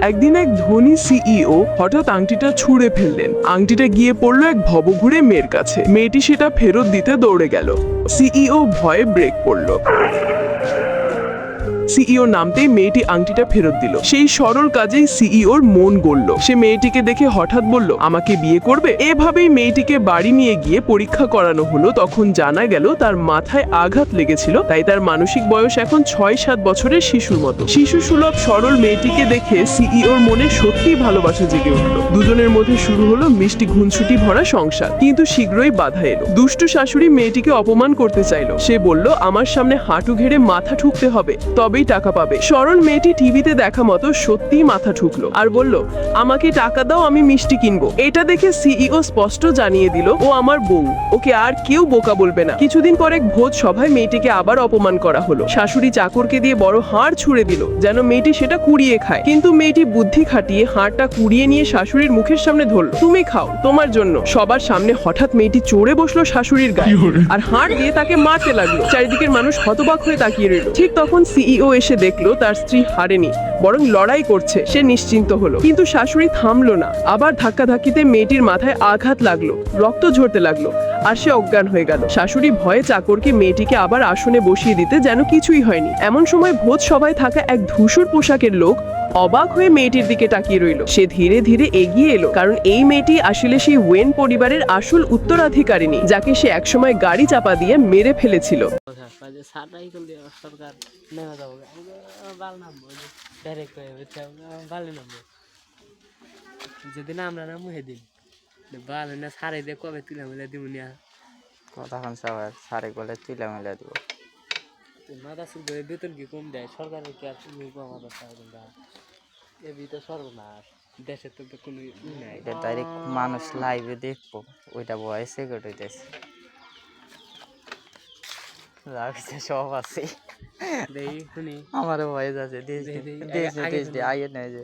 একদিন এক ধনী সিইও হঠাৎ আংটিটা ছুঁড়ে ফেললেন। আংটিটা গিয়ে পড়লো এক ভবঘুরে মেয়ের কাছে। মেয়েটি সেটা ফেরত দিতে দৌড়ে গেল। সিইও ভয়ে ব্রেক পড়লো। সিইও নামতেই মেয়েটি আংটিটা ফেরত দিল। সেই সরল কাজেই সিইওর মন গড়ল। সে মেয়েটিকে দেখে হঠাৎ বলল, আমাকে বিয়ে করবে? এভাবেই মেয়েটিকে বাড়ি নিয়ে গিয়ে পরীক্ষা করানো হলো। তখন জানা গেল তার মাথায় আঘাত লেগেছিল, তাই তার মানসিক বয়স এখন 6-7 বছরের শিশুর মতো। শিশু সুলভ সরল মেয়েটিকে দেখে সিইওর মনে সত্যিই ভালোবাসা জেগে উঠল। দুজনের মধ্যে শুরু হলো মিষ্টি ঘুনছুটি ভরা সংসার। কিন্তু শীঘ্রই বাধা এলো। দুষ্টু শাশুড়ি মেয়েটিকে অপমান করতে চাইল। সে বলল, আমার সামনে হাঁটু ঘেড়ে মাথা ঠুকতে হবে, তবেই টাকা পাবে। সরল মেয়েটি টিভিতে দেখা মতো সত্যিই মাথা ঠুকলো আর বলল, আমাকে টাকা দাও, আমি মিষ্টি কিনবো। এটা দেখে সিইও স্পষ্ট জানিয়ে দিল, ও আমার বউ, ওকে আর কেউ বোকা বলবে না। কিছুদিন পর এক ভোজ সভায় মেয়েটিকে আবার অপমান করা হলো। শাশুড়ি চাকরকে দিয়ে বড় হাড় ছুঁড়ে দিল, যেন মেয়েটি সেটা কুড়িয়ে খায়। কিন্তু মেয়েটি বুদ্ধি খাটিয়ে হাড়টা কুড়িয়ে নিয়ে শাশুড়ির মুখের সামনে ধরল। তুমি খাও, তোমার জন্য। সবার সামনে হঠাৎ মেয়েটি চড়ে বসলো শাশুড়ির গায়ে আর হাড় দিয়ে তাকে মারতে লাগলো। চারিদিকের মানুষ হতবাক হয়ে তাকিয়ে রইল। ঠিক তখন সিইও এসে দেখলো তার স্ত্রী হারেনি, বরং লড়াই করছে। সে নিশ্চিন্ত হলো। কিন্তু শাশুড়ি থামলো না। আবার ধাক্কাধাক্কিতে মেয়েটির মাথায় আঘাত লাগলো, রক্ত ঝরতে লাগলো আর সে অজ্ঞান হয়ে গেল। শাশুড়ি ভয়ে চাকরকে মেয়েটিকে আবার আসনে বসিয়ে দিতে যেন কিছুই হয়নি। এমন সময় ভোজ সভায় থাকা এক ধূসর পোশাকের লোক অবাক হয়ে মেয়েটির দিকে তাকিয়ে রইল। সে ধীরে ধীরে এগিয়ে এলো, কারণ এই মেয়েটি আসলে সেই ওয়েন পরিবারের আসল উত্তরাধিকারিণী, যাকে সে একসময় গাড়ি চাপা দিয়ে মেরে ফেলেছিল। যেদিন আমরা না মুহে দিন ভালো না সারে দিয়ে কবে তুলে মিলে দিব না কতক্ষণ সবাই সারে গলে তুলে মিলে দিব। মাথা শুধু বেতন কি কম দেয় সরকারের কি আর মাথা সারা এ ভিতরে সর্বনাশ। দেশের তো কোনো নাই, এটা ডাইরেক্ট মানুষ লাইভে দেখবো, ওইটা ভয়েস রেকর্ড হইতেছে। লাগছে সব আছে, দেখি শুনি আমার ভয়েস আছে। দেশ দেশ আগে নেই যে